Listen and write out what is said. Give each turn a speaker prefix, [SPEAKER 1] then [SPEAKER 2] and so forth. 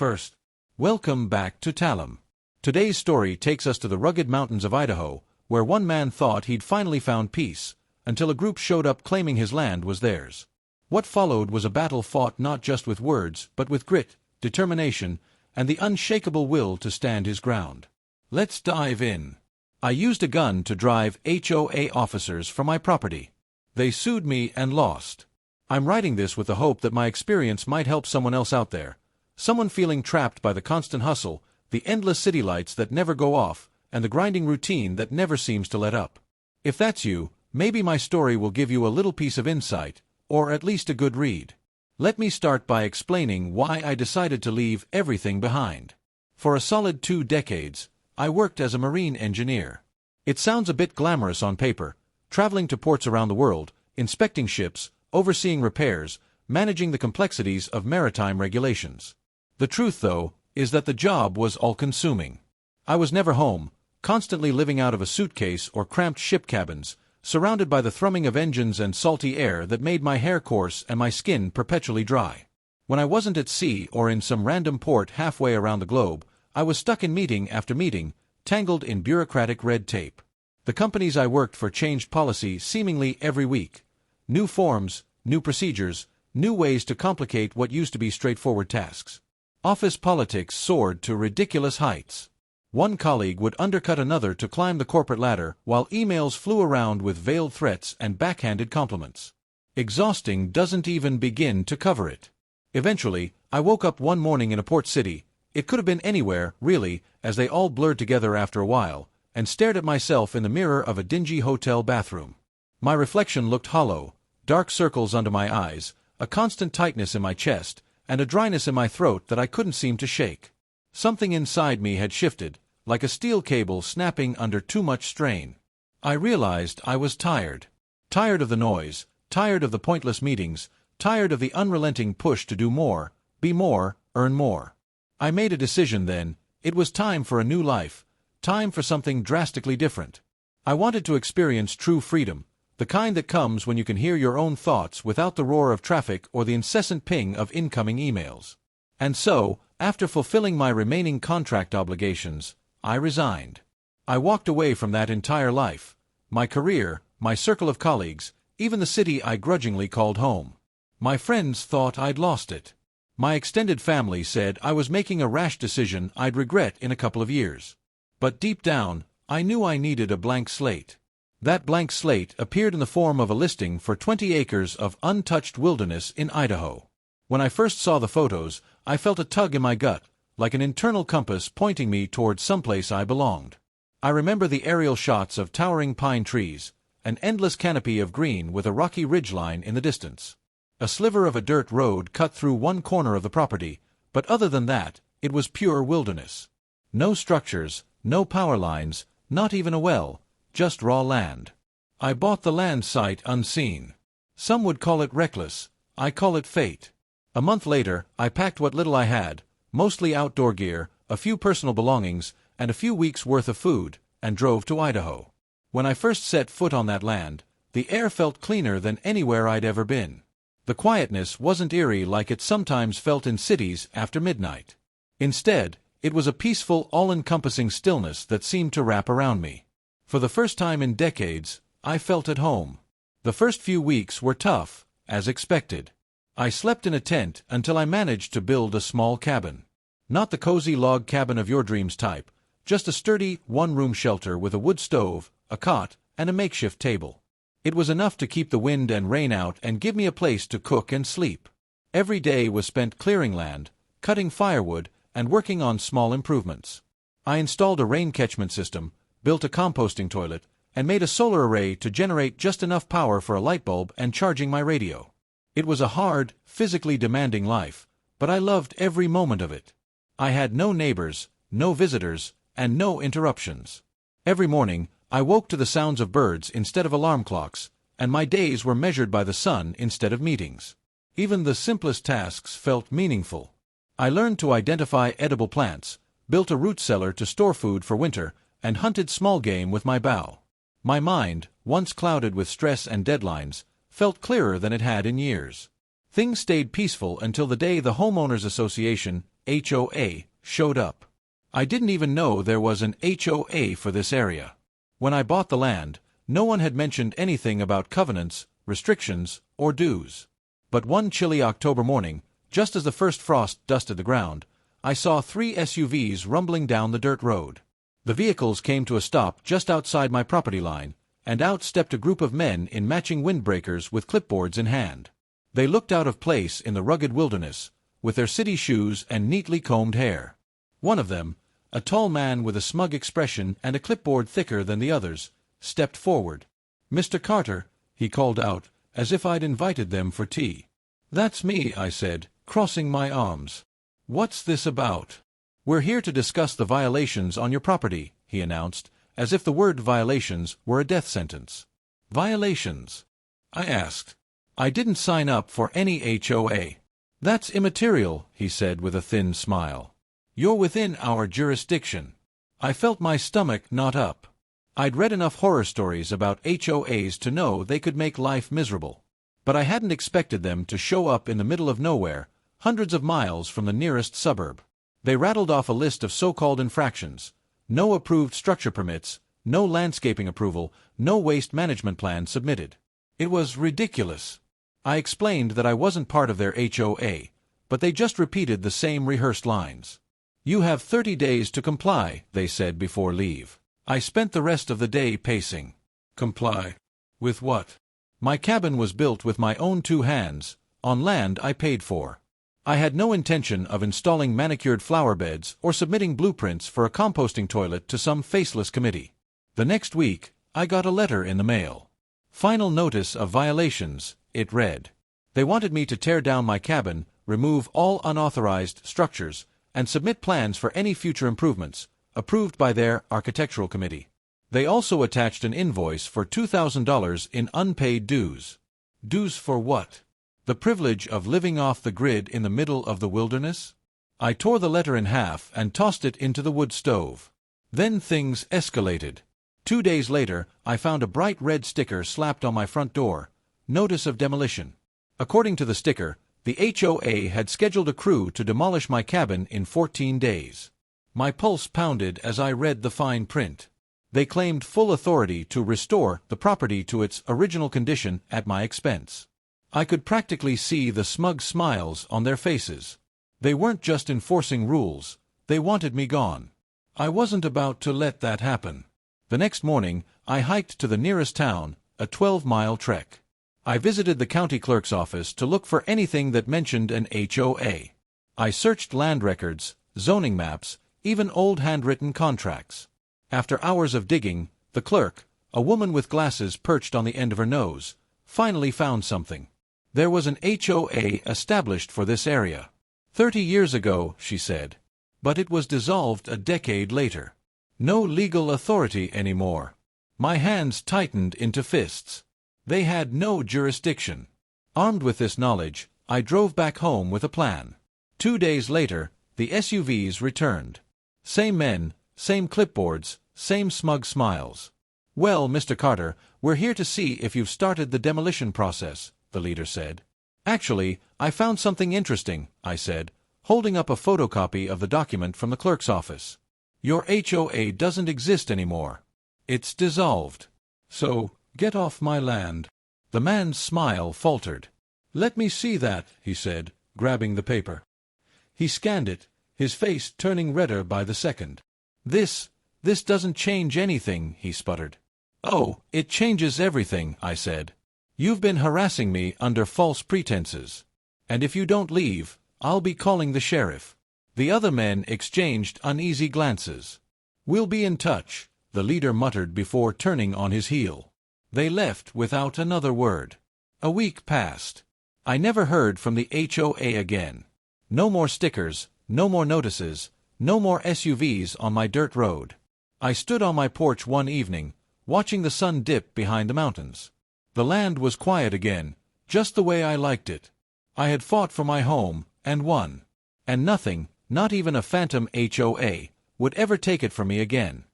[SPEAKER 1] First, welcome back to Talum. Today's story takes us to the rugged mountains of Idaho, where one man thought he'd finally found peace, until a group showed up claiming his land was theirs. What followed was a battle fought not just with words, but with grit, determination, and the unshakable will to stand his ground. Let's dive in. I used a gun to drive HOA officers from my property. They sued me and lost. I'm writing this with the hope that my experience might help someone else out there. Someone feeling trapped by the constant hustle, the endless city lights that never go off, and the grinding routine that never seems to let up. If that's you, maybe my story will give you a little piece of insight, or at least a good read. Let me start by explaining why I decided to leave everything behind. For a solid 2 decades, I worked as a marine engineer. It sounds a bit glamorous on paper, traveling to ports around the world, inspecting ships, overseeing repairs, managing the complexities of maritime regulations. The truth, though, is that the job was all-consuming. I was never home, constantly living out of a suitcase or cramped ship cabins, surrounded by the thrumming of engines and salty air that made my hair coarse and my skin perpetually dry. When I wasn't at sea or in some random port halfway around the globe, I was stuck in meeting after meeting, tangled in bureaucratic red tape. The companies I worked for changed policy seemingly every week. New forms, new procedures, new ways to complicate what used to be straightforward tasks. Office politics soared to ridiculous heights. One colleague would undercut another to climb the corporate ladder, while emails flew around with veiled threats and backhanded compliments. Exhausting doesn't even begin to cover it. Eventually, I woke up one morning in a port city. It could have been anywhere, really, as they all blurred together after a while, and stared at myself in the mirror of a dingy hotel bathroom. My reflection looked hollow, dark circles under my eyes, a constant tightness in my chest, and a dryness in my throat that I couldn't seem to shake. Something inside me had shifted, like a steel cable snapping under too much strain. I realized I was tired. Tired of the noise, tired of the pointless meetings, tired of the unrelenting push to do more, be more, earn more. I made a decision then. It was time for a new life, time for something drastically different. I wanted to experience true freedom, the kind that comes when you can hear your own thoughts without the roar of traffic or the incessant ping of incoming emails. And so, after fulfilling my remaining contract obligations, I resigned. I walked away from that entire life, my career, my circle of colleagues, even the city I grudgingly called home. My friends thought I'd lost it. My extended family said I was making a rash decision I'd regret in a couple of years. But deep down, I knew I needed a blank slate. That blank slate appeared in the form of a listing for 20 acres of untouched wilderness in Idaho. When I first saw the photos, I felt a tug in my gut, like an internal compass pointing me towards someplace I belonged. I remember the aerial shots of towering pine trees, an endless canopy of green with a rocky ridgeline in the distance. A sliver of a dirt road cut through one corner of the property, but other than that, it was pure wilderness. No structures, no power lines, not even a well, just raw land. I bought the land sight unseen. Some would call it reckless, I call it fate. A month later, I packed what little I had, mostly outdoor gear, a few personal belongings, and a few weeks' worth of food, and drove to Idaho. When I first set foot on that land, the air felt cleaner than anywhere I'd ever been. The quietness wasn't eerie like it sometimes felt in cities after midnight. Instead, it was a peaceful, all-encompassing stillness that seemed to wrap around me. For the first time in decades, I felt at home. The first few weeks were tough, as expected. I slept in a tent until I managed to build a small cabin. Not the cozy log cabin of your dreams type, just a sturdy, one-room shelter with a wood stove, a cot, and a makeshift table. It was enough to keep the wind and rain out and give me a place to cook and sleep. Every day was spent clearing land, cutting firewood, and working on small improvements. I installed a rain catchment system, built a composting toilet, and made a solar array to generate just enough power for a light bulb and charging my radio. It was a hard, physically demanding life, but I loved every moment of it. I had no neighbors, no visitors, and no interruptions. Every morning, I woke to the sounds of birds instead of alarm clocks, and my days were measured by the sun instead of meetings. Even the simplest tasks felt meaningful. I learned to identify edible plants, built a root cellar to store food for winter, and hunted small game with my bow. My mind, once clouded with stress and deadlines, felt clearer than it had in years. Things stayed peaceful until the day the Homeowners Association HOA, showed up. I didn't even know there was an HOA for this area. When I bought the land, no one had mentioned anything about covenants, restrictions, or dues. But one chilly October morning, just as the first frost dusted the ground, I saw 3 SUVs rumbling down the dirt road. The vehicles came to a stop just outside my property line, and out stepped a group of men in matching windbreakers with clipboards in hand. They looked out of place in the rugged wilderness, with their city shoes and neatly combed hair. One of them, a tall man with a smug expression and a clipboard thicker than the others, stepped forward. "Mr. Carter," he called out, as if I'd invited them for tea. "That's me," I said, crossing my arms. "What's this about?" "We're here to discuss the violations on your property," he announced, as if the word violations were a death sentence. "Violations?" I asked. "I didn't sign up for any HOA." "That's immaterial," he said with a thin smile. "You're within our jurisdiction." I felt my stomach knot up. I'd read enough horror stories about HOAs to know they could make life miserable. But I hadn't expected them to show up in the middle of nowhere, hundreds of miles from the nearest suburb. They rattled off a list of so-called infractions: no approved structure permits, no landscaping approval, no waste management plan submitted. It was ridiculous. I explained that I wasn't part of their HOA, but they just repeated the same rehearsed lines. "You have 30 days to comply," they said before leave. I spent the rest of the day pacing. Comply? With what? My cabin was built with my own 2 hands, on land I paid for. I had no intention of installing manicured flower beds or submitting blueprints for a composting toilet to some faceless committee. The next week, I got a letter in the mail. "Final notice of violations," it read. They wanted me to tear down my cabin, remove all unauthorized structures, and submit plans for any future improvements, approved by their architectural committee. They also attached an invoice for $2,000 in unpaid dues. Dues for what? The privilege of living off the grid in the middle of the wilderness? I tore the letter in half and tossed it into the wood stove. Then things escalated. 2 days later, I found a bright red sticker slapped on my front door: "Notice of demolition." According to the sticker, the HOA had scheduled a crew to demolish my cabin in 14 days. My pulse pounded as I read the fine print. They claimed full authority to restore the property to its original condition at my expense. I could practically see the smug smiles on their faces. They weren't just enforcing rules, they wanted me gone. I wasn't about to let that happen. The next morning, I hiked to the nearest town, a 12-mile trek. I visited the county clerk's office to look for anything that mentioned an HOA. I searched land records, zoning maps, even old handwritten contracts. After hours of digging, the clerk, a woman with glasses perched on the end of her nose, finally found something. There was an HOA established for this area. 30 years ago, she said. But it was dissolved a decade later. No legal authority anymore. My hands tightened into fists. They had no jurisdiction. Armed with this knowledge, I drove back home with a plan. 2 days later, the SUVs returned. Same men, same clipboards, same smug smiles. "Well, Mr. Carter, we're here to see if you've started the demolition process," the leader said. "Actually, I found something interesting," I said, holding up a photocopy of the document from the clerk's office. "Your HOA doesn't exist anymore. It's dissolved. So, get off my land." The man's smile faltered. "Let me see that," he said, grabbing the paper. He scanned it, his face turning redder by the second. This doesn't change anything," he sputtered. "Oh, it changes everything," I said. "You've been harassing me under false pretenses. And if you don't leave, I'll be calling the sheriff." The other men exchanged uneasy glances. "We'll be in touch," the leader muttered before turning on his heel. They left without another word. A week passed. I never heard from the HOA again. No more stickers, no more notices, no more SUVs on my dirt road. I stood on my porch one evening, watching the sun dip behind the mountains. The land was quiet again, just the way I liked it. I had fought for my home, and won. And nothing, not even a phantom HOA, would ever take it from me again.